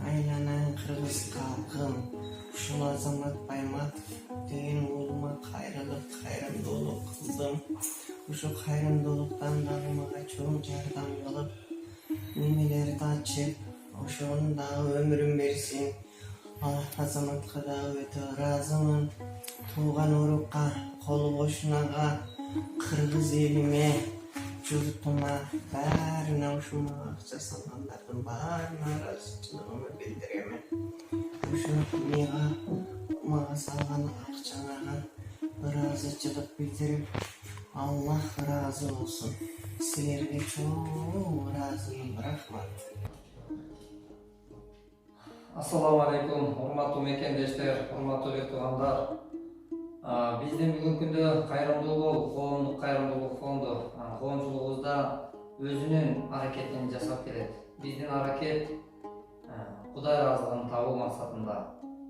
Айланан Кыргыз калкым, ушул Азамат Байматов деген уулума кайрымдуулук кылдым. Ушул кайрымдуулуктан дагы мага чоң жардам кылып, немелерди ачып, ошонун дагы өмүрүн берсин. Азаматка дагы өтө ыраазымын. Тууган урукка, колу кошунага, кыргыз элиме, журтума, баарына ушул мага акча салгандардын баарына ыраазычылыгымды билдиремин. Ушул мага салган акчаңага ыраазычылык билдирип, Аллах ыраазы болсун. Силерге чоң ыраазымын. Рахмат. Ассаламу алейкум, урматтуу мекендештер, урматтуу бек туугандар. Биздин бүгүнкү күндө Кайрымдуулук коомдук кайрымдуулук фонду коомчулугубузда өзүнүн аракетин жасап келет. Биздин аракет Кудай ыраазылыгын табуу максатында.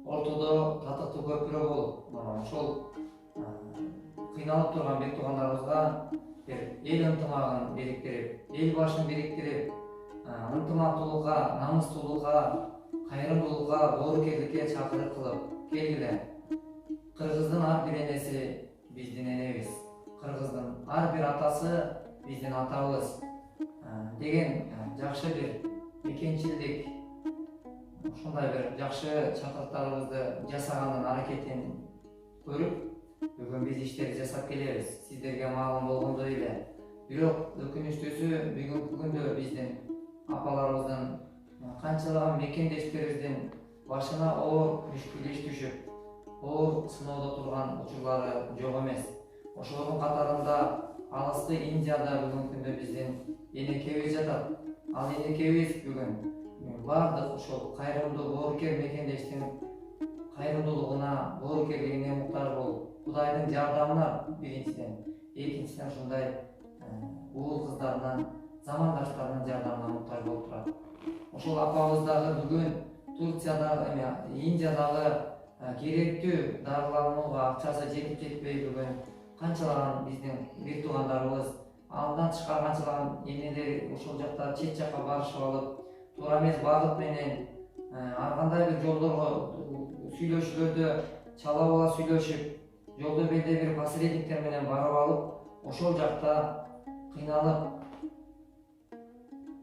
Ортодо татыктуу көпүрө болуп, ошол кыйналып турган бек туугандарыбызга эл ынтымагын бириктирип, эл башын бириктирип, ынтымактуулукка, намыстуулукка, кайрымдуулукка, боорукерликке чакырык кылып келгиле. Кыргыздын ар бир энеси биздин энебиз, кыргыздын ар бир атасы биздин атабыз деген жакшы бир мекенчилдик, ушундай бир жакшы чакырыктарыбызды жасаганын аракетин көрүп, бүгүн биз иштерди жасап келебиз. Сиздерге маалым болгондой эле. Бирок өкүнүчтүүсү бүгүнкү күндө биздин апаларыбыздын, канчалаган мекендештерибиздин башына оор мүшкүл иш түшүп, оор сыноодо турган учурлары жок эмес. Ошолордун катарында алыскы Индияда бүгүнкү күндө биздин энекебиз жатат. Ал энекебиз бүгүн бардык ошол кайрымдуу боорукер мекендештин кайрымдуулугуна, боорукерлигине муктаж болуп, Кудайдын жардамына биринчиден, экинчиден ушундай уул кыздарынан, замандаштарынын жардамына муктаж болуп турат. Ошол апабыз дагы бүгүн Турциядагы, Индиядагы керектүү дарыланууга акчасы жетип жетпей бүгүн канчалаган биздин бек туугандарыбыз, андан тышкары канчалаган энелер ошол жакта чет жакка барышып алып, туура эмес багыт менен ар кандай бир жолдорго сүйлөшүүлөрдө чала бала сүйлөшүп, жолдо бирде бир посредниктер менен барып алып, ошол жакта кыйналып,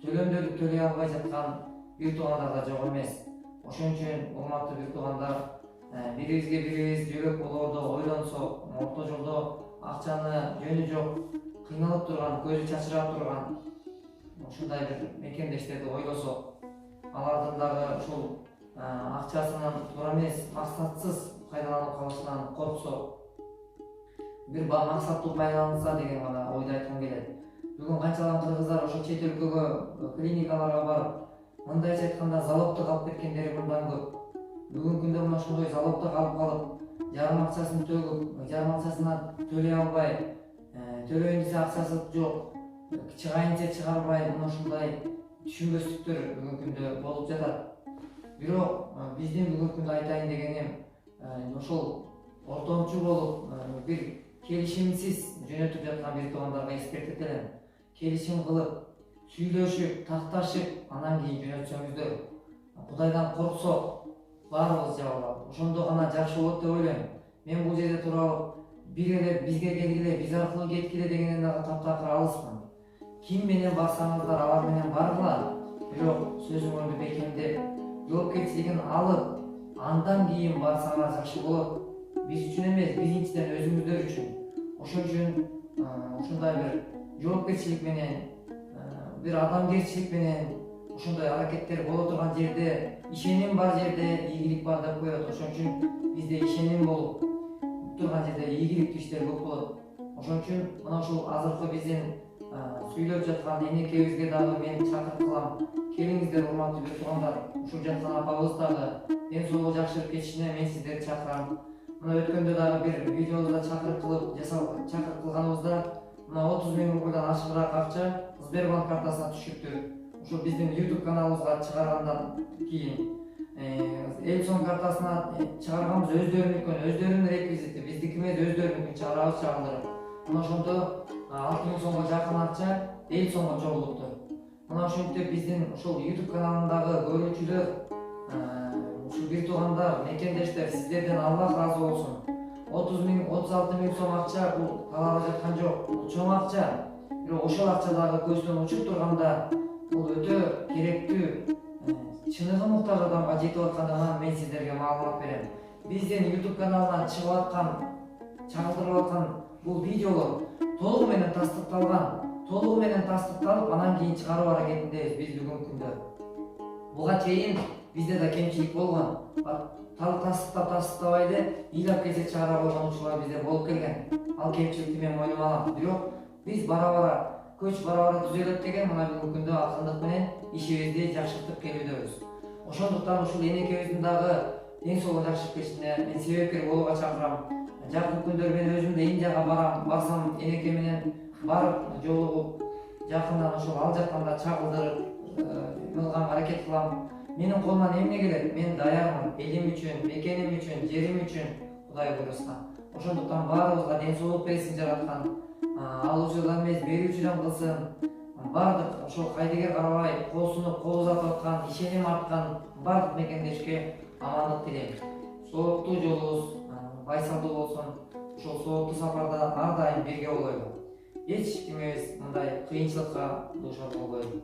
төлөмдөрдү төлөй албай жаткан бир туугандар да жок эмес. Ошон үчүн урматтуу бир туугандар, бирибизге бирибиз жөрөк болоордо ойлонсок, орто жолдо акчаны жөнү жок кыйналып турган, көзү чачырап турган ушундай бир мекендештерди ойлосок, алардын дагы ушул акчасынан туура эмес, максатсыз пайдаланып калышынан корксок, бир максаттуу пайдаланса деген гана ойду айткым келет. Бүгүн канчалаган кыргыздар ошо чет өлкөгө, клиникаларга барып, мындайча айтканда залогто калып кеткендери мындан көп. Бүгүнкү күндө мына ошондой залогто калып, жарым акчасын төгүп, жарым акчасына төлөй албай, төлөйүн десе акчасы жок, чыгайын десе чыгарбай, мына ушундай түшүнбөстүктөр бүгүнкү күндө болуп жатат. Бирок биздин бүгүнкү күндө айтайын дегеним, ошол ортомчу болуп, бир келишимсиз жөнөтүп жаткан бир туугандарга эскертет элем. Келишим кылып, сүйлөшүп, такташып, анан кийин жөнөтсөңүздөр. Кудайдан корксок, баарыбыз жабылат. Ошондо гана жакшы болот деп ойлойм. Мен бул жерде туруп, бир эле бизге келгиле, биз аркылуу кеткиле дегенден дагы таптакыр алыспын. Ким менен барсаңыздар, алар менен баргыла. Бирок сөзүңөрдү бекемдеп, жоопкерчилигин алып, андан кийин барсаңар жакшы болот. Биз үчүн эмес, биринчиден өзүңүздөр үчүн. Ошон үчүн ушундай бир жоопкерчилик менен, бир адамгерчилик менен ушундай аракеттер боло турган жерде, ишеним бар жерде ийгилик бар деп коет. Ошон үчүн бизде ишеним болуп турган жерде ийгиликтүү иштер көп болот. Ошон үчүн мына ушул азыркы биздин сүйлөп жаткан энекебизге дагы мен чакырык кылам. Келиңиздер, урматтуу бек туугандар. Ушул жаткан апабыз дагы ден соолугу жакшырып кетишине мен сиздерди чакырам. Мына өткөндө дагы бир видеобузда чакырык кылганыбызда мына 30 000 рубльдан ашыгыраак акча Сбербанк картасына түшүптү. Ошо биздин YouTube каналыбызга чыгаргандан кийин Элсон картасына чыгарганбыз өздөрүнүн реквизити, биздики эмес, өздөрүнүн чыгарабыз чагылдырып. Мына ошондо 6 000 сомго жакын акча Элсонго чогулуптур. Мына ошентип биздин ушул YouTube каналындагы көрүүчүлөр бир туугандар, мекендештер, сиздерден Аллах ыраазы болсун. 30 миң, 36 миң сом акча бул талаба жаткан жок. Бул чоң акча. Бирок ошол акча дагы көздөн учуп турганда бул өтө керектүү, чыныгы муктаж адамга жетип аткандыгынан мен сиздерге маалымат берем. Биздин YouTube каналынан чыгып аткан, чагылдырылып аткан бул видеолор толугу менен тастыкталып, анан кийин чыгаруу аракетиндебиз биз бүгүнкү күндө. Буга чейин бизде да кемчилик болгон. Тастыктабай эле ыйлап кесе чыгара койгон учурлар бизде болуп келген. Ал кемчиликти мен мойнума алам. Бирок биз бара-бара түзөлөт деген мына бүгүнкү күндө акындык менен ишибизди жакшыртып келүүдөбүз. Ошондуктан ушул энекебиздин дагы ден соолугу жакшырып кетишине мен себепкер болууга чакырам. Жакын күндөр мен өзүм да Индияга барсам энеке менен барып жолугуп, жакындан ошол ал жактан чагылдырып мылганга аракет кылам. Менин колуман эмне келет? Мен даярмын элим үчүн, мекеним үчүн, жерим үчүн, Кудай буйруса. Ошондуктан баарыбызга ден соолук берсин жараткан. Алуучудан эмес, берүүчүдөн кылсын. Бардык ошол кайдыгер карабай, кол сунуп, кол узатып аткан, ишеним арткан бардык мекендешке амандык тилейм. Сооктуу жолубуз байсалдуу болсун. Ошол сооктуу сапарда ар дайым бирге болойлу. Эч кимибиз мындай кыйынчылыкка дуушар болбойлу.